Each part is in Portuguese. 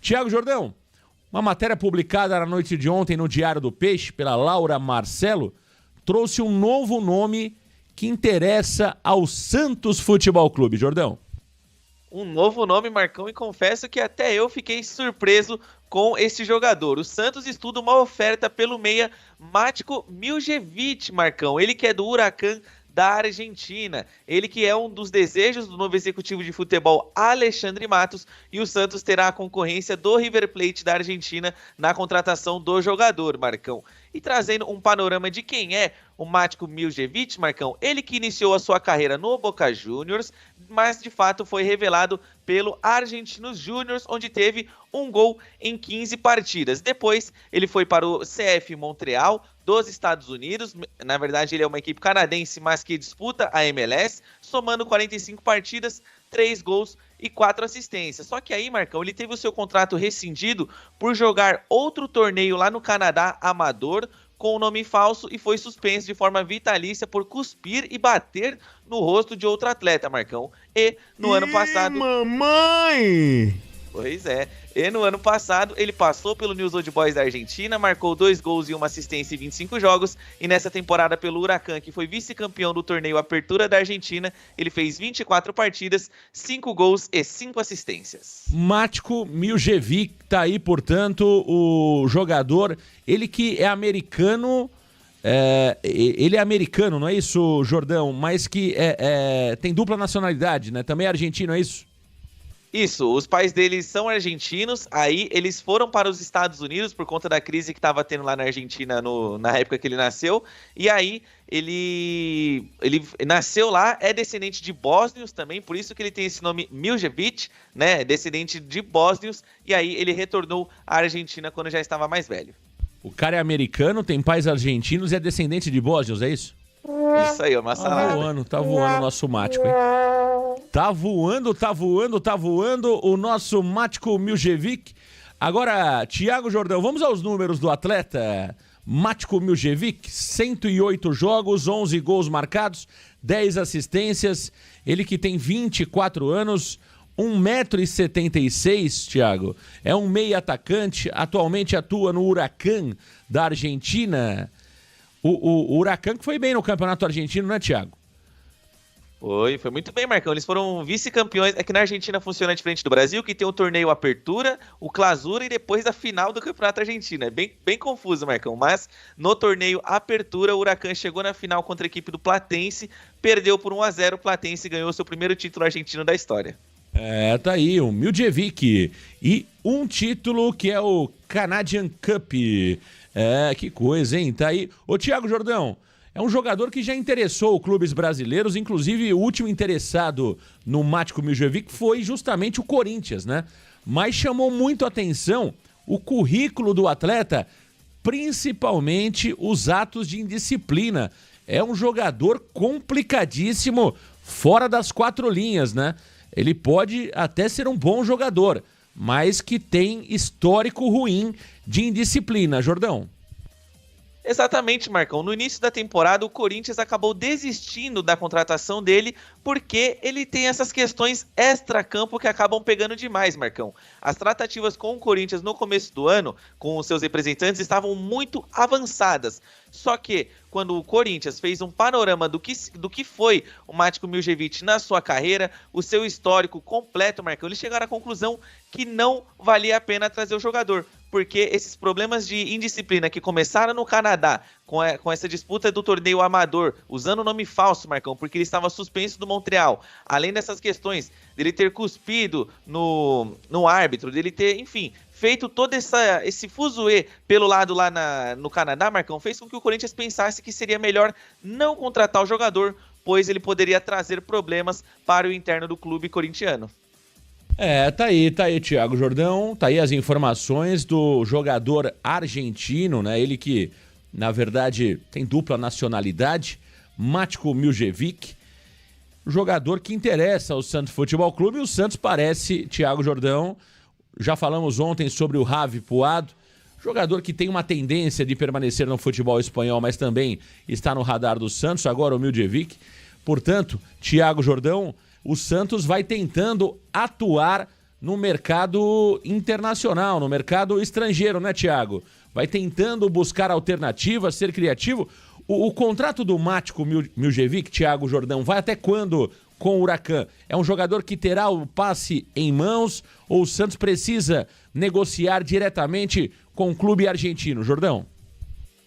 Tiago Jordão, uma matéria publicada na noite de ontem no Diário do Peixe, pela Laura Marcelo, trouxe um novo nome que interessa ao Santos Futebol Clube. Jordão. Um novo nome, Marcão, e confesso que até eu fiquei surpreso com esse jogador. O Santos estuda uma oferta pelo meia Matko Miljevic, Marcão. Ele que é do Huracan da Argentina. Ele que é um dos desejos do novo executivo de futebol Alexandre Matos, e o Santos terá a concorrência do River Plate da Argentina na contratação do jogador, Marcão. E trazendo um panorama de quem é o Matko Miljevic, Marcão, ele que iniciou a sua carreira no Boca Juniors, mas de fato foi revelado pelo Argentinos Júnior, onde teve um gol em 15 partidas. Depois ele foi para o CF Montreal dos Estados Unidos, na verdade ele é uma equipe canadense, mas que disputa a MLS, somando 45 partidas, 3 gols e 4 assistências. Só que aí, Marcão, ele teve o seu contrato rescindido por jogar outro torneio lá no Canadá, amador, com o nome falso, e foi suspenso de forma vitalícia por cuspir e bater no rosto de outro atleta, Marcão. E no ano passado... Mamãe! Pois é. E no ano passado, ele passou pelo News Old Boys da Argentina, marcou 2 gols e 1 assistência em 25 jogos, e nessa temporada pelo Huracan, que foi vice-campeão do torneio Apertura da Argentina, ele fez 24 partidas, 5 gols e 5 assistências. Matko Miljevic, tá aí, portanto, o jogador, ele que é americano... ele é americano, não é isso, Jordão? Mas que tem dupla nacionalidade, né? Também é argentino, é isso? Isso, os pais deles são argentinos, aí eles foram para os Estados Unidos por conta da crise que estava tendo lá na Argentina na época que ele nasceu, e aí ele nasceu lá, é descendente de bósnios também, por isso que ele tem esse nome Miljevic, né, descendente de bósnios, e aí ele retornou à Argentina quando já estava mais velho. O cara é americano, tem pais argentinos e é descendente de bósnios, é isso? Isso aí, uma salada. Tá voando o nosso Matko, hein? Tá voando o nosso Matko Miljevic. Agora, Tiago Jordão, vamos aos números do atleta Matko Miljevic. 108 jogos, 11 gols marcados, 10 assistências. Ele que tem 24 anos, 1,76 m, Tiago. É um meia atacante, atualmente atua no Huracan da Argentina. O Huracan que foi bem no campeonato argentino, né, Tiago? Foi muito bem, Marcão. Eles foram vice-campeões. É que na Argentina funciona diferente do Brasil, que tem o torneio Apertura, o Clausura e depois a final do Campeonato Argentino. É bem confuso, Marcão. Mas no torneio Apertura, o Huracan chegou na final contra a equipe do Platense, perdeu por 1-0. O Platense ganhou seu primeiro título argentino da história. Tá aí, o Miljevic. E um título que é o Canadian Cup. Que coisa, hein? Tá aí. Ô, Tiago Jordão, é um jogador que já interessou clubes brasileiros, inclusive o último interessado no Matko Miljevic foi justamente o Corinthians, né? Mas chamou muito a atenção o currículo do atleta, principalmente os atos de indisciplina. É um jogador complicadíssimo fora das 4 linhas, né? Ele pode até ser um bom jogador, mas que tem histórico ruim de indisciplina, Jordão. Exatamente, Marcão. No início da temporada, o Corinthians acabou desistindo da contratação dele porque ele tem essas questões extra-campo que acabam pegando demais, Marcão. As tratativas com o Corinthians no começo do ano, com os seus representantes, estavam muito avançadas. Só que, quando o Corinthians fez um panorama do que foi o Matko Miljevic na sua carreira, o seu histórico completo, Marcão, eles chegaram à conclusão que não valia a pena trazer o jogador. Porque esses problemas de indisciplina que começaram no Canadá, com essa disputa do torneio amador, usando o nome falso, Marcão, porque ele estava suspenso do Montreal, além dessas questões dele ter cuspido no árbitro, dele ter, enfim, feito todo esse fuzuê pelo lado lá no Canadá, Marcão, fez com que o Corinthians pensasse que seria melhor não contratar o jogador, pois ele poderia trazer problemas para o interno do clube corintiano. Tá aí, Tiago Jordão, tá aí as informações do jogador argentino, né? Ele que, na verdade, tem dupla nacionalidade, Matko Miljevic, jogador que interessa ao Santos Futebol Clube, e o Santos parece, Tiago Jordão, já falamos ontem sobre o Javi Puado, jogador que tem uma tendência de permanecer no futebol espanhol, mas também está no radar do Santos, agora o Miljevic. Portanto, Tiago Jordão, o Santos vai tentando atuar no mercado internacional, no mercado estrangeiro, né, Thiago? Vai tentando buscar alternativas, ser criativo. O contrato do Matko Miljevic, Thiago Jordão, vai até quando com o Huracan? É um jogador que terá o passe em mãos ou o Santos precisa negociar diretamente com o clube argentino, Jordão?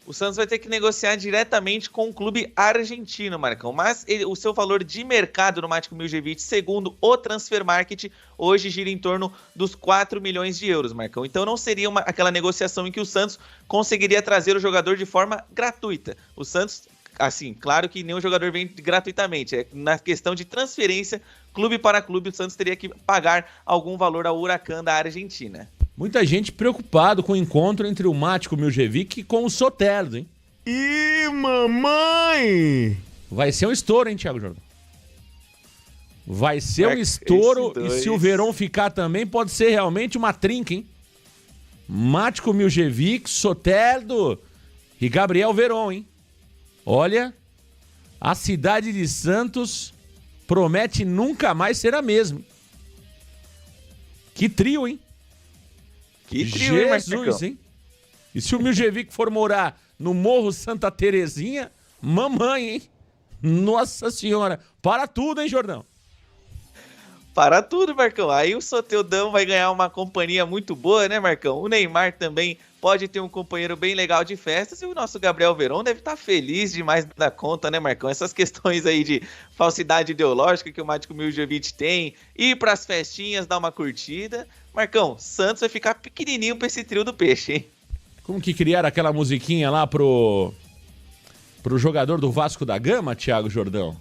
O Santos vai ter que negociar diretamente com o clube argentino, Marcão. Mas o seu valor de mercado no Matko Miljevic, segundo o Transfer Market, hoje gira em torno dos 4 milhões de euros, Marcão. Então não seria aquela negociação em que o Santos conseguiria trazer o jogador de forma gratuita. O Santos, assim, claro que nenhum jogador vem gratuitamente. É na questão de transferência, clube para clube, o Santos teria que pagar algum valor ao Huracan da Argentina. Muita gente preocupado com o encontro entre o Matko Miljevic com o Soteldo, hein? Ih, mamãe! Vai ser um estouro, hein, Thiago Jordão? Vai ser um estouro e se o Verón ficar também pode ser realmente uma trinca, hein? Matko Miljevic, Soteldo e Gabriel Verón, hein? Olha, a cidade de Santos promete nunca mais ser a mesma. Que trio, hein? Que trio, Jesus, hein? E se o Miljevic for morar no Morro Santa Terezinha, mamãe, hein? Nossa Senhora. Para tudo, hein, Jordão? Para tudo, Marcão. Aí o Soteudão vai ganhar uma companhia muito boa, né, Marcão? O Neymar também pode ter um companheiro bem legal de festas e o nosso Gabriel Verón deve estar feliz demais da conta, né, Marcão? Essas questões aí de falsidade ideológica que o Matko Miljevic tem, ir pras festinhas, dar uma curtida. Marcão, Santos vai ficar pequenininho pra esse trio do peixe, hein? Como que criaram aquela musiquinha lá pro jogador do Vasco da Gama, Thiago Jordão?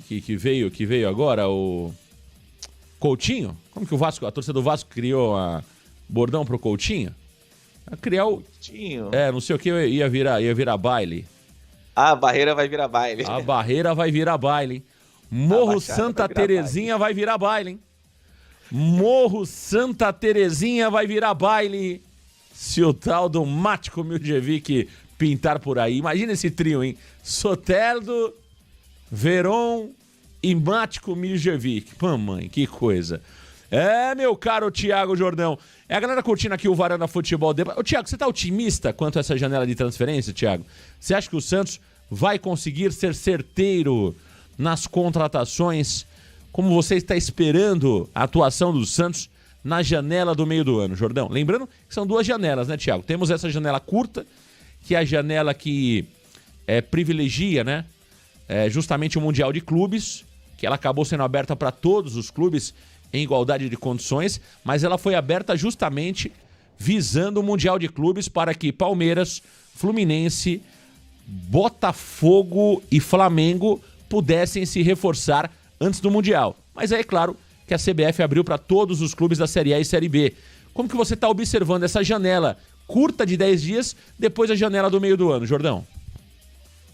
Que veio agora, o Coutinho? Como que a torcida do Vasco criou a bordão pro Coutinho? A criar o... Coutinho? Não sei o que ia virar baile. A barreira vai virar baile. A barreira vai virar baile, hein? Morro Santa Terezinha vai virar baile, hein? Morro Santa Terezinha vai virar baile se o tal do Matko Miljevic pintar por aí. Imagina esse trio, hein? Soteldo, Verón e Matko Miljevic. Mamãe, que coisa. Meu caro Thiago Jordão. É a galera curtindo aqui o Varanda Futebol. Ô, Thiago, você tá otimista quanto a essa janela de transferência, Thiago? Você acha que o Santos vai conseguir ser certeiro nas contratações? Como você está esperando a atuação do Santos na janela do meio do ano, Jordão? Lembrando que são duas janelas, né, Thiago? Temos essa janela curta, que é a janela que privilegia, né, justamente o Mundial de Clubes, que ela acabou sendo aberta para todos os clubes em igualdade de condições, mas ela foi aberta justamente visando o Mundial de Clubes para que Palmeiras, Fluminense, Botafogo e Flamengo pudessem se reforçar antes do Mundial. Mas é claro que a CBF abriu para todos os clubes da Série A e Série B. Como que você está observando essa janela curta de 10 dias depois da janela do meio do ano, Jordão?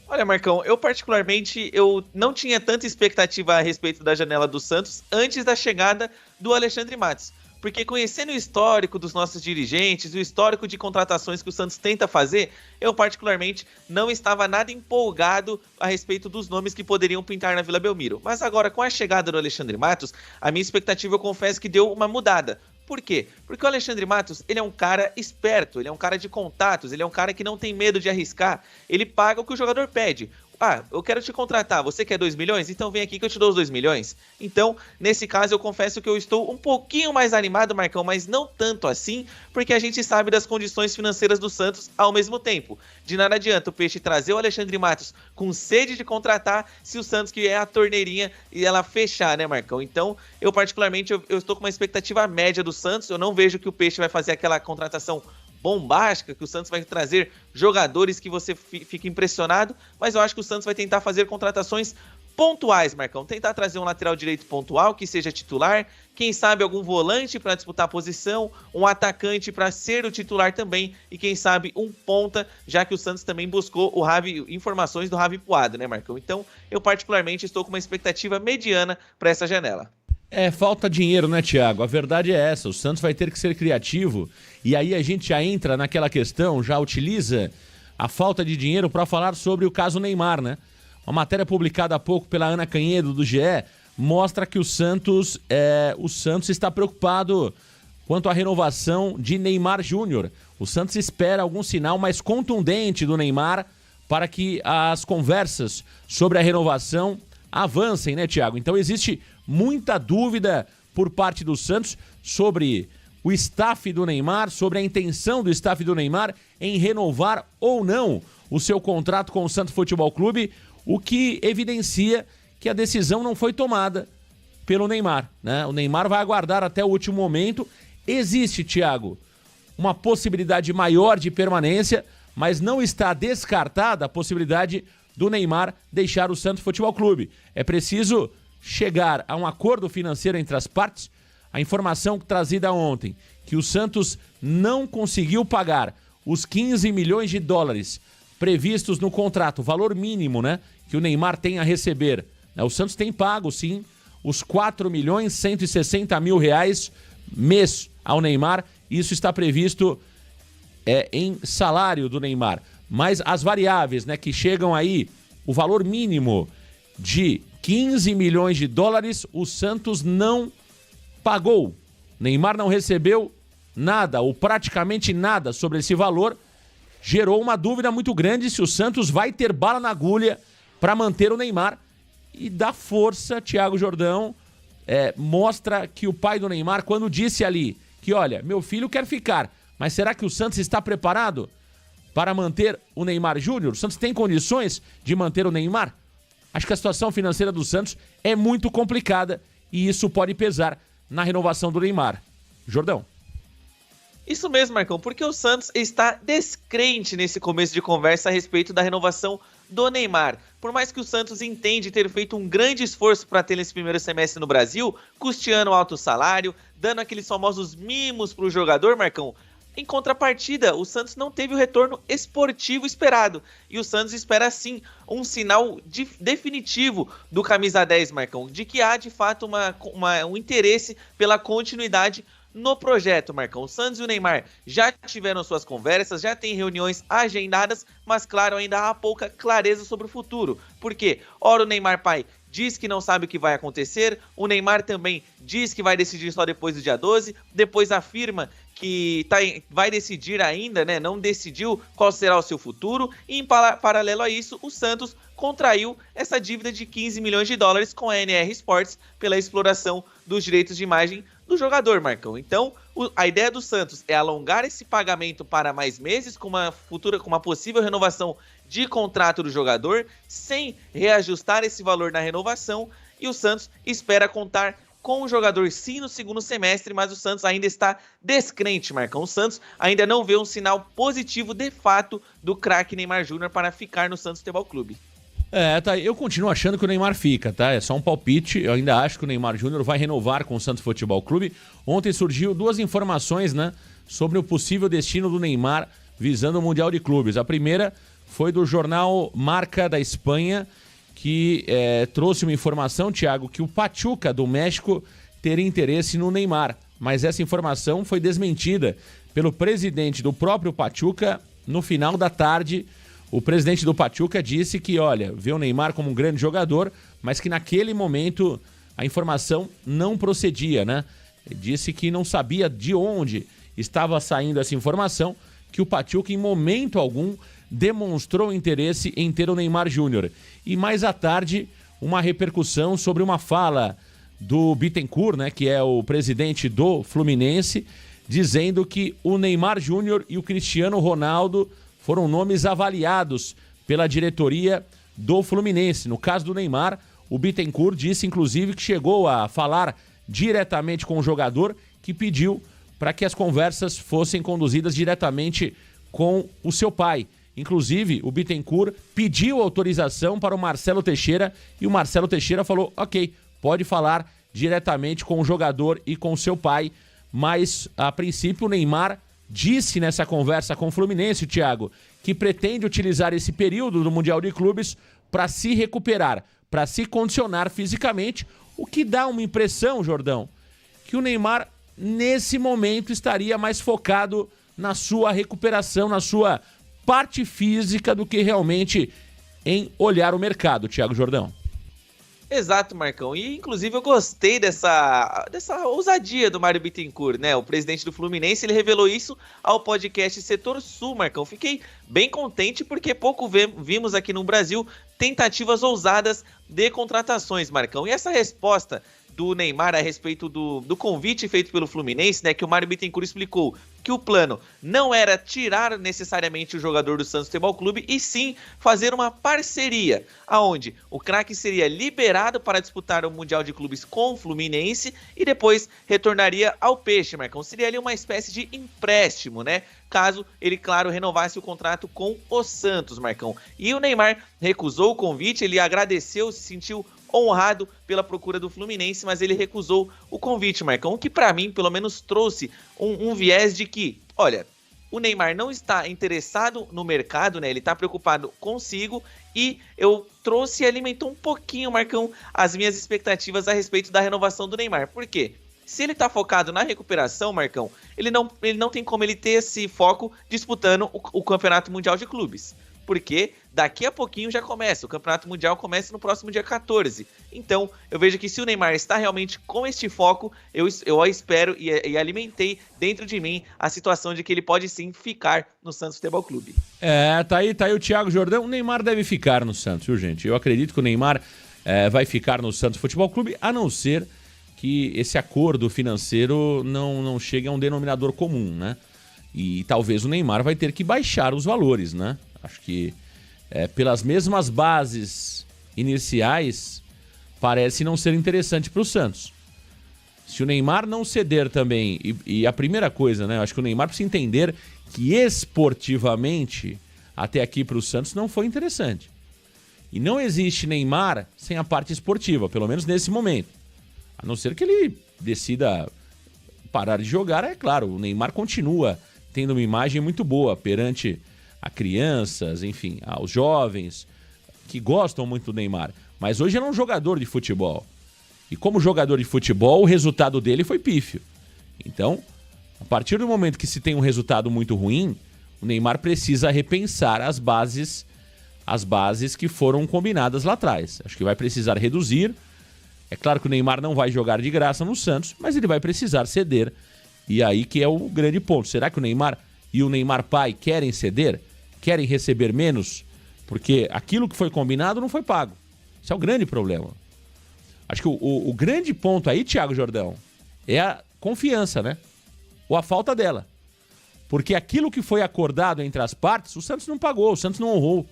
Olha, Marcão, eu particularmente não tinha tanta expectativa a respeito da janela do Santos antes da chegada do Alexandre Matos. Porque conhecendo o histórico dos nossos dirigentes, o histórico de contratações que o Santos tenta fazer, eu particularmente não estava nada empolgado a respeito dos nomes que poderiam pintar na Vila Belmiro. Mas agora, com a chegada do Alexandre Matos, a minha expectativa, eu confesso que deu uma mudada. Por quê? Porque o Alexandre Matos, ele é um cara esperto, ele é um cara de contatos, ele é um cara que não tem medo de arriscar, ele paga o que o jogador pede. Ah, eu quero te contratar, você quer 2 milhões? Então vem aqui que eu te dou os 2 milhões. Então, nesse caso, eu confesso que eu estou um pouquinho mais animado, Marcão, mas não tanto assim, porque a gente sabe das condições financeiras do Santos ao mesmo tempo. De nada adianta o Peixe trazer o Alexandre Matos com sede de contratar, se o Santos, que é a torneirinha, e ela fechar, né, Marcão? Então, eu particularmente, eu estou com uma expectativa média do Santos, eu não vejo que o Peixe vai fazer aquela contratação bombástica, que o Santos vai trazer jogadores que você fica impressionado, mas eu acho que o Santos vai tentar fazer contratações pontuais, Marcão. Tentar trazer um lateral direito pontual, que seja titular, quem sabe algum volante para disputar a posição, um atacante para ser o titular também, e quem sabe um ponta, já que o Santos também buscou informações do Ravi Puado, né, Marcão? Então, eu particularmente estou com uma expectativa mediana para essa janela. Falta dinheiro, né, Thiago? A verdade é essa, o Santos vai ter que ser criativo, e aí a gente já entra naquela questão, já utiliza a falta de dinheiro para falar sobre o caso Neymar, né? Uma matéria publicada há pouco pela Ana Canhedo, do GE, mostra que o Santos está preocupado quanto à renovação de Neymar Júnior. O Santos espera algum sinal mais contundente do Neymar para que as conversas sobre a renovação avancem, né, Thiago? Então existe muita dúvida por parte do Santos sobre o staff do Neymar, sobre a intenção do staff do Neymar em renovar ou não o seu contrato com o Santos Futebol Clube, o que evidencia que a decisão não foi tomada pelo Neymar, né? O Neymar vai aguardar até o último momento. Existe, Thiago, uma possibilidade maior de permanência, mas não está descartada a possibilidade do Neymar deixar o Santos Futebol Clube. É preciso chegar a um acordo financeiro entre as partes. A informação trazida ontem, que o Santos não conseguiu pagar os 15 milhões de dólares previstos no contrato, valor mínimo, né, que o Neymar tem a receber. O Santos tem pago, sim, os 4 milhões 160 mil reais mês ao Neymar. Isso está previsto em salário do Neymar. Mas as variáveis, né, que chegam aí, o valor mínimo de 15 milhões de dólares, o Santos não pagou. Neymar não recebeu nada, ou praticamente nada sobre esse valor. Gerou uma dúvida muito grande se o Santos vai ter bala na agulha para manter o Neymar. E dá força, Thiago Jordão, mostra que o pai do Neymar, quando disse ali que, olha, meu filho quer ficar, mas será que o Santos está preparado para manter o Neymar Júnior? O Santos tem condições de manter o Neymar? Acho que a situação financeira do Santos é muito complicada e isso pode pesar na renovação do Neymar. Jordão. Isso mesmo, Marcão, porque o Santos está descrente nesse começo de conversa a respeito da renovação do Neymar. Por mais que o Santos entende ter feito um grande esforço para ter nesse primeiro semestre no Brasil, custeando alto salário, dando aqueles famosos mimos para o jogador, Marcão, em contrapartida, o Santos não teve o retorno esportivo esperado. E o Santos espera, sim, um sinal definitivo do camisa 10, Marcão, de que há, de fato, um interesse pela continuidade no projeto, Marcão. O Santos e o Neymar já tiveram suas conversas, já tem reuniões agendadas, mas, claro, ainda há pouca clareza sobre o futuro. Por quê? Ora, o Neymar pai diz que não sabe o que vai acontecer, o Neymar também diz que vai decidir só depois do dia 12, depois afirma que vai decidir ainda, né? Não decidiu qual será o seu futuro, e em paralelo a isso, o Santos contraiu essa dívida de 15 milhões de dólares com a NR Sports pela exploração dos direitos de imagem do jogador, Marcão. Então, a ideia do Santos é alongar esse pagamento para mais meses, com uma possível renovação de contrato do jogador, sem reajustar esse valor na renovação, e o Santos espera contar com o jogador sim no segundo semestre, mas o Santos ainda está descrente, Marcão. O Santos ainda não vê um sinal positivo de fato do craque Neymar Júnior para ficar no Santos Futebol Clube. Tá, eu continuo achando que o Neymar fica, tá? É só um palpite, eu ainda acho que o Neymar Júnior vai renovar com o Santos Futebol Clube. Ontem surgiu duas informações, né, sobre o possível destino do Neymar visando o Mundial de Clubes. A primeira foi do jornal Marca da Espanha, que trouxe uma informação, Thiago, que o Pachuca do México teria interesse no Neymar. Mas essa informação foi desmentida pelo presidente do próprio Pachuca no final da tarde. O presidente do Pachuca disse que, olha, vê o Neymar como um grande jogador, mas que naquele momento a informação não procedia, né? Ele disse que não sabia de onde estava saindo essa informação, que o Pachuca em momento algum demonstrou interesse em ter o Neymar Júnior. E mais à tarde, uma repercussão sobre uma fala do Bittencourt, né, que é o presidente do Fluminense, dizendo que o Neymar Júnior e o Cristiano Ronaldo foram nomes avaliados pela diretoria do Fluminense. No caso do Neymar, o Bittencourt disse, inclusive, que chegou a falar diretamente com o jogador, que pediu para que as conversas fossem conduzidas diretamente com o seu pai. Inclusive, o Bittencourt pediu autorização para o Marcelo Teixeira e o Marcelo Teixeira falou, ok, pode falar diretamente com o jogador e com o seu pai, mas, a princípio, o Neymar disse nessa conversa com o Fluminense, Thiago, que pretende utilizar esse período do Mundial de Clubes para se recuperar, para se condicionar fisicamente, o que dá uma impressão, Jordão, que o Neymar, nesse momento, estaria mais focado na sua recuperação, na sua parte física, do que realmente em olhar o mercado, Thiago Jordão. Exato, Marcão. E, inclusive, eu gostei dessa ousadia do Mário Bittencourt, né? O presidente do Fluminense, ele revelou isso ao podcast Setor Sul, Marcão. Fiquei bem contente porque pouco vimos aqui no Brasil tentativas ousadas de contratações, Marcão. E essa resposta do Neymar a respeito do convite feito pelo Fluminense, né, que o Mário Bittencourt explicou que o plano não era tirar necessariamente o jogador do Santos Futebol Clube, e sim fazer uma parceria, aonde o craque seria liberado para disputar o Mundial de Clubes com o Fluminense e depois retornaria ao Peixe, Marcão. Seria ali uma espécie de empréstimo, né? Caso ele, claro, renovasse o contrato com o Santos, Marcão. E o Neymar recusou o convite, ele agradeceu, se sentiu honrado pela procura do Fluminense, mas ele recusou o convite, Marcão, o que pra mim, pelo menos, trouxe um viés de que, olha, o Neymar não está interessado no mercado, né? Ele tá preocupado consigo, e eu trouxe e alimentou um pouquinho, Marcão, as minhas expectativas a respeito da renovação do Neymar. Por quê? Se ele tá focado na recuperação, Marcão, ele não tem como ele ter esse foco disputando o Campeonato Mundial de Clubes. Porque daqui a pouquinho já começa, o Campeonato Mundial começa no próximo dia 14. Então, eu vejo que se o Neymar está realmente com este foco, eu espero e alimentei dentro de mim a situação de que ele pode sim ficar no Santos Futebol Clube. Tá aí o Thiago Jordão. O Neymar deve ficar no Santos, viu, gente? Eu acredito que o Neymar vai ficar no Santos Futebol Clube, a não ser que esse acordo financeiro não chegue a um denominador comum, né? E talvez o Neymar vai ter que baixar os valores, né? Acho que pelas mesmas bases iniciais parece não ser interessante para o Santos. Se o Neymar não ceder também, e a primeira coisa, né? Acho que o Neymar precisa entender que esportivamente até aqui para o Santos não foi interessante. E não existe Neymar sem a parte esportiva, pelo menos nesse momento. A não ser que ele decida parar de jogar, é claro, o Neymar continua tendo uma imagem muito boa perante a crianças, enfim, aos jovens que gostam muito do Neymar. Mas hoje ele é um jogador de futebol. E como jogador de futebol, o resultado dele foi pífio. Então, a partir do momento que se tem um resultado muito ruim, o Neymar precisa repensar as bases que foram combinadas lá atrás. Acho que vai precisar reduzir. É claro que o Neymar não vai jogar de graça no Santos, mas ele vai precisar ceder. E aí que é o grande ponto. Será que o Neymar e o Neymar pai querem ceder? Querem receber menos? Porque aquilo que foi combinado não foi pago. Esse é o grande problema. Acho que o grande ponto aí, Thiago Jordão, é a confiança, né? Ou a falta dela. Porque aquilo que foi acordado entre as partes, o Santos não pagou, o Santos não honrou.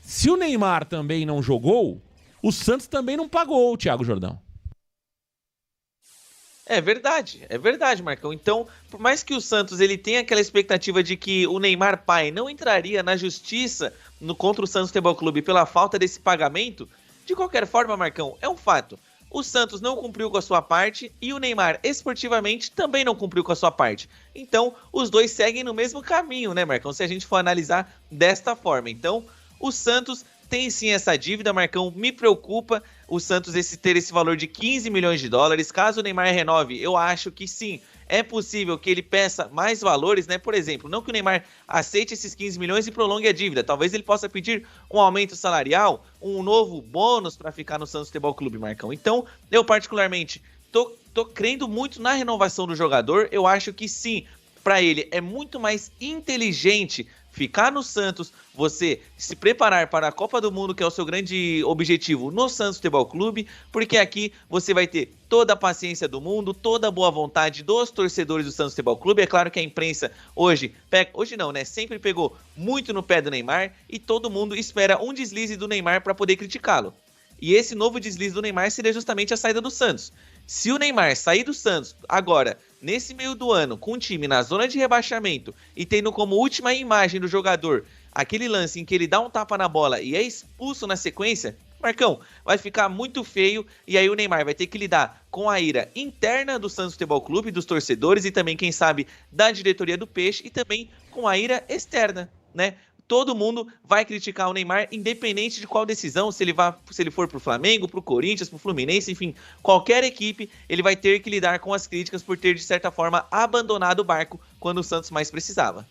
Se o Neymar também não jogou, o Santos também não pagou, Thiago Jordão. É verdade, Marcão. Então, por mais que o Santos ele tenha aquela expectativa de que o Neymar pai não entraria na justiça contra o Santos Futebol Clube pela falta desse pagamento, de qualquer forma, Marcão, é um fato. O Santos não cumpriu com a sua parte e o Neymar, esportivamente, também não cumpriu com a sua parte. Então, os dois seguem no mesmo caminho, né, Marcão? Se a gente for analisar desta forma. Então, o Santos tem sim essa dívida, Marcão, me preocupa o Santos ter esse valor de 15 milhões de dólares. Caso o Neymar renove, eu acho que sim, é possível que ele peça mais valores, né? Por exemplo, não que o Neymar aceite esses 15 milhões e prolongue a dívida. Talvez ele possa pedir um aumento salarial, um novo bônus para ficar no Santos Futebol Clube, Marcão. Então, eu particularmente tô crendo muito na renovação do jogador. Eu acho que sim, para ele é muito mais inteligente ficar no Santos, você se preparar para a Copa do Mundo, que é o seu grande objetivo no Santos Futebol Clube, porque aqui você vai ter toda a paciência do mundo, toda a boa vontade dos torcedores do Santos Futebol Clube. É claro que a imprensa hoje não, né? Sempre pegou muito no pé do Neymar e todo mundo espera um deslize do Neymar para poder criticá-lo. E esse novo deslize do Neymar seria justamente a saída do Santos. Se o Neymar sair do Santos agora, nesse meio do ano, com o time na zona de rebaixamento e tendo como última imagem do jogador aquele lance em que ele dá um tapa na bola e é expulso na sequência, Marcão, vai ficar muito feio e aí o Neymar vai ter que lidar com a ira interna do Santos Futebol Clube, dos torcedores e também, quem sabe, da diretoria do Peixe e também com a ira externa, né? Todo mundo vai criticar o Neymar, independente de qual decisão, se ele for pro Flamengo, pro Corinthians, pro Fluminense, enfim, qualquer equipe, ele vai ter que lidar com as críticas por ter, de certa forma, abandonado o barco quando o Santos mais precisava.